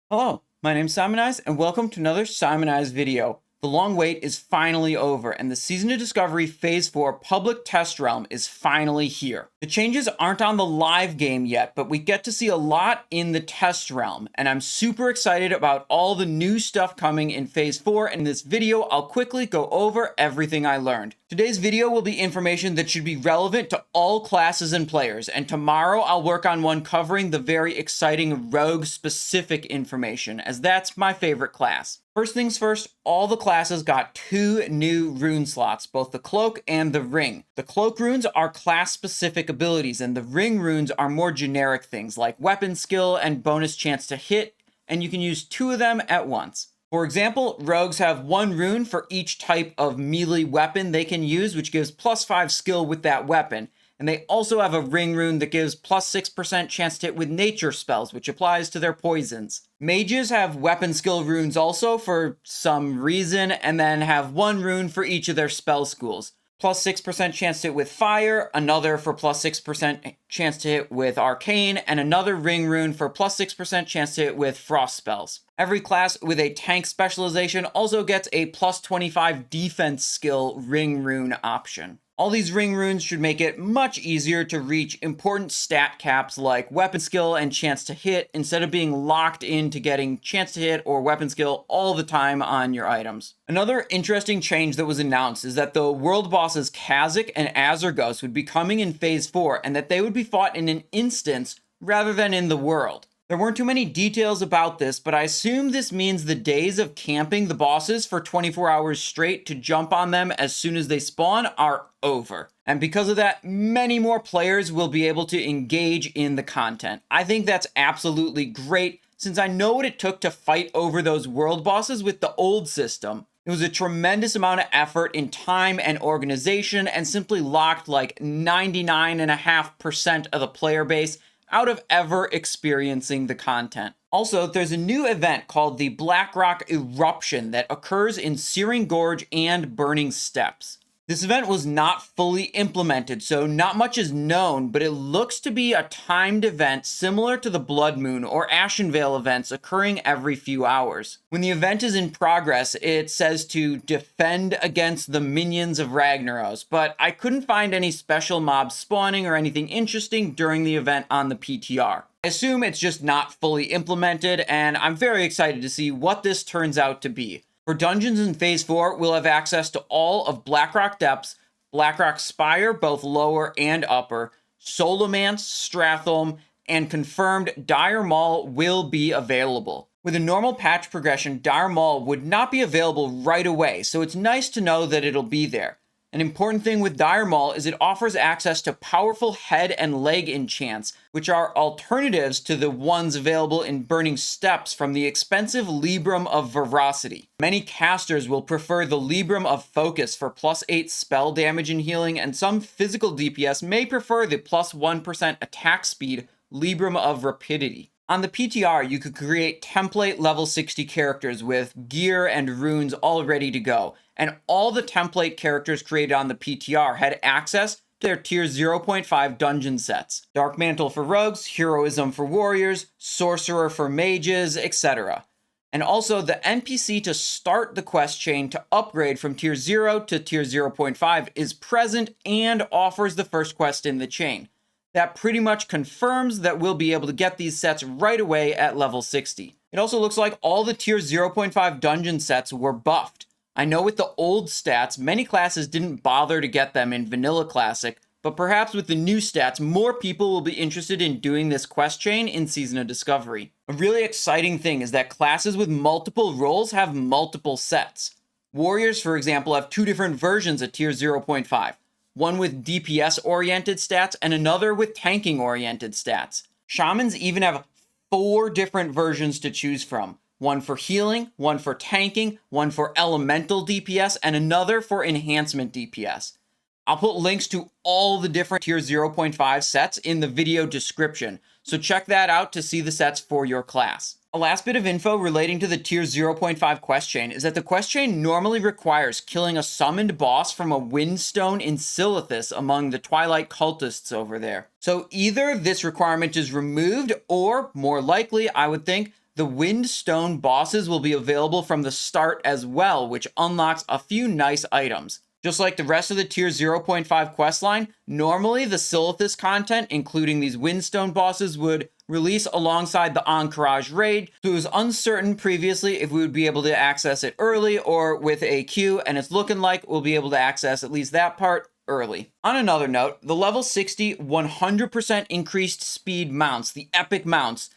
Hello, my name's Simonize, and welcome to another Simonize video. The long wait is finally over, and the Season of Discovery Phase 4 public test realm is finally here. The changes aren't on the live game yet, but we get to see a lot in the test realm, and I'm super excited about all the new stuff coming in Phase 4, and in this video, I'll quickly go over everything I learned. Today's video will be information that should be relevant to all classes and players, and tomorrow I'll work on one covering the very exciting rogue-specific information, as that's my favorite class. First things first, all the classes got 2 new rune slots, both the cloak and the ring. The cloak runes are class-specific abilities, and the ring runes are more generic things like weapon skill and bonus chance to hit, and you can use 2 of them at once. For example, rogues have 1 rune for each type of melee weapon they can use, which gives +5 skill with that weapon. And they also have a ring rune that gives +6% chance to hit with nature spells, which applies to their poisons. Mages have weapon skill runes also for some reason, and then have 1 rune for each of their spell schools. +6% chance to hit with fire, another for +6% chance to hit with arcane, and another ring rune for +6% chance to hit with frost spells. Every class with a tank specialization also gets a +25 defense skill ring rune option. All these ring runes should make it much easier to reach important stat caps like weapon skill and chance to hit instead of being locked into getting chance to hit or weapon skill all the time on your items. Another interesting change that was announced is that the world bosses Kha'Zix and Azargos would be coming in Phase 4 and that they would be fought in an instance rather than in the world. There weren't too many details about this, but I assume this means the days of camping the bosses for 24 hours straight to jump on them as soon as they spawn are over. And because of that, many more players will be able to engage in the content. I think that's absolutely great, since I know what it took to fight over those world bosses with the old system. It was a tremendous amount of effort in time and organization, and simply locked like 99.5% of the player base out of ever experiencing the content. Also, there's a new event called the Blackrock Eruption that occurs in Searing Gorge and Burning Steppes. This event was not fully implemented, so not much is known, but it looks to be a timed event similar to the Blood Moon or Ashenvale events occurring every few hours. When the event is in progress, it says to defend against the minions of Ragnaros, but I couldn't find any special mobs spawning or anything interesting during the event on the PTR. I assume it's just not fully implemented, and I'm very excited to see what this turns out to be. For dungeons in Phase 4, we'll have access to all of Blackrock Depths, Blackrock Spire, both lower and upper, Solomance, Stratholme, and confirmed Dire Maul will be available. With a normal patch progression, Dire Maul would not be available right away, so it's nice to know that it'll be there. An important thing with Dire Maul is it offers access to powerful head and leg enchants, which are alternatives to the ones available in Burning Steppes from the expensive Librum of Veracity. Many casters will prefer the Librum of Focus for +8 spell damage and healing, and some physical DPS may prefer the +1% attack speed Librum of Rapidity. On the PTR, you could create template level 60 characters with gear and runes all ready to go, and all the template characters created on the PTR had access to their tier 0.5 dungeon sets. Dark Mantle for rogues, Heroism for warriors, Sorcerer for mages, etc. And also, the NPC to start the quest chain to upgrade from tier 0 to tier 0.5 is present and offers the first quest in the chain. That pretty much confirms that we'll be able to get these sets right away at level 60. It also looks like all the tier 0.5 dungeon sets were buffed. I know with the old stats, many classes didn't bother to get them in Vanilla Classic, but perhaps with the new stats, more people will be interested in doing this quest chain in Season of Discovery. A really exciting thing is that classes with multiple roles have multiple sets. Warriors, for example, have 2 different versions of tier 0.5. One with DPS-oriented stats, and another with tanking-oriented stats. Shamans even have 4 different versions to choose from. One for healing, one for tanking, one for elemental DPS, and another for enhancement DPS. I'll put links to all the different tier 0.5 sets in the video description, so check that out to see the sets for your class. A last bit of info relating to the tier 0.5 quest chain is that the quest chain normally requires killing a summoned boss from a windstone in Silithus among the Twilight cultists over there. So either this requirement is removed, or more likely, I would think, The Windstone bosses will be available from the start as well, which unlocks a few nice items. Just like the rest of the Tier 0.5 questline, normally the Silithus content, including these Windstone bosses, would release alongside the Encourage raid, so it was uncertain previously if we would be able to access it early or with a queue, and it's looking like we'll be able to access at least that part early. On another note, the level 60 100% increased speed mounts, the epic mounts,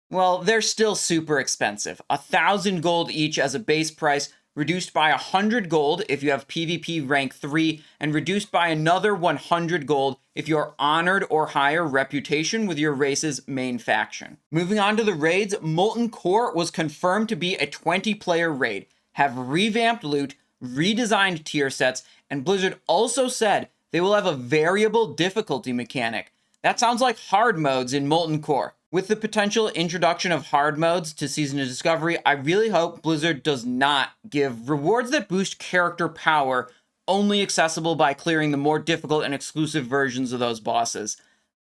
well, they're still super expensive. 1,000 gold each as a base price, reduced by 100 gold if you have PvP rank 3, and reduced by another 100 gold if you're honored or higher reputation with your race's main faction. Moving on to the raids, Molten Core was confirmed to be a 20-player raid, have revamped loot, redesigned tier sets, and Blizzard also said they will have a variable difficulty mechanic. That sounds like hard modes in Molten Core. With the potential introduction of hard modes to Season of Discovery, I really hope Blizzard does not give rewards that boost character power only accessible by clearing the more difficult and exclusive versions of those bosses.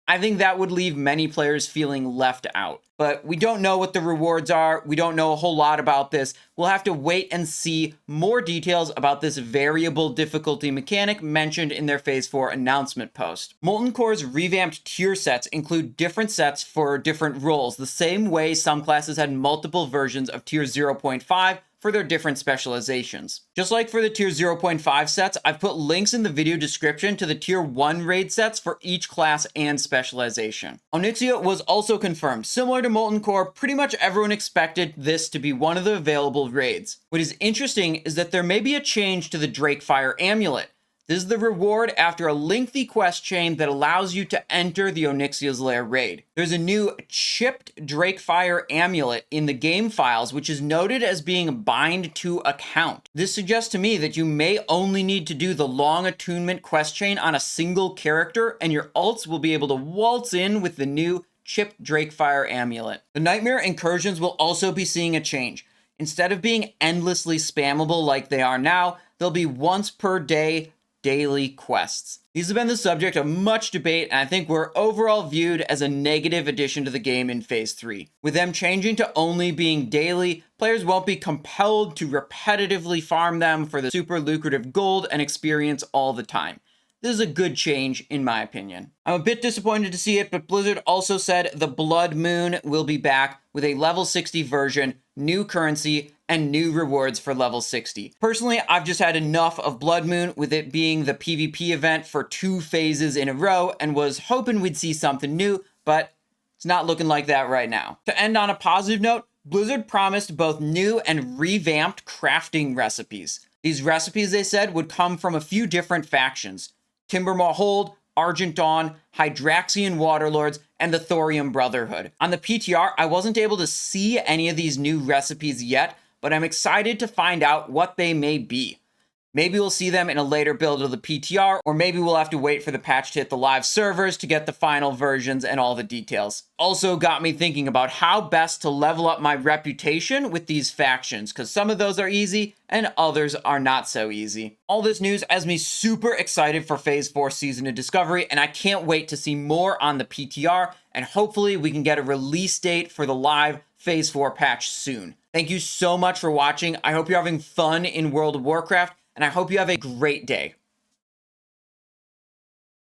I think that would leave many players feeling left out. But we don't know what the rewards are. We don't know a whole lot about this. We'll have to wait and see more details about this variable difficulty mechanic mentioned in their Phase 4 announcement post. Molten Core's revamped tier sets include different sets for different roles, the same way some classes had multiple versions of Tier 0.5 for their different specializations. Just like for the Tier 0.5 sets, I've put links in the video description to the Tier 1 raid sets for each class and specialization. Onyxia was also confirmed. Similar to Molten Core, pretty much everyone expected this to be one of the available raids. What is interesting is that there may be a change to the Drakefire Amulet. This is the reward after a lengthy quest chain that allows you to enter the Onyxia's Lair raid. There's a new chipped Drakefire Amulet in the game files, which is noted as being bind to account. This suggests to me that you may only need to do the long attunement quest chain on a single character, and your ults will be able to waltz in with the new chipped Drakefire Amulet. The Nightmare incursions will also be seeing a change. Instead of being endlessly spammable like they are now, they'll be once per day daily quests. These have been the subject of much debate, and I think were overall viewed as a negative addition to the game in Phase 3. With them changing to only being daily, players won't be compelled to repetitively farm them for the super lucrative gold and experience all the time. This is a good change, in my opinion. I'm a bit disappointed to see it, but Blizzard also said the Blood Moon will be back with a level 60 version, new currency, and new rewards for level 60. Personally, I've just had enough of Blood Moon, with it being the PvP event for 2 phases in a row, and was hoping we'd see something new, but it's not looking like that right now. To end on a positive note, Blizzard promised both new and revamped crafting recipes. These recipes, they said, would come from a few different factions: Timbermaw Hold, Argent Dawn, Hydraxian Waterlords, and the Thorium Brotherhood. On the PTR, I wasn't able to see any of these new recipes yet, but I'm excited to find out what they may be. Maybe we'll see them in a later build of the PTR, or maybe we'll have to wait for the patch to hit the live servers to get the final versions and all the details. Also got me thinking about how best to level up my reputation with these factions, because some of those are easy and others are not so easy. All this news has me super excited for Phase 4 Season of Discovery, and I can't wait to see more on the PTR, and hopefully we can get a release date for the live Phase 4 patch soon. Thank you so much for watching. I hope you're having fun in World of Warcraft, and I hope you have a great day.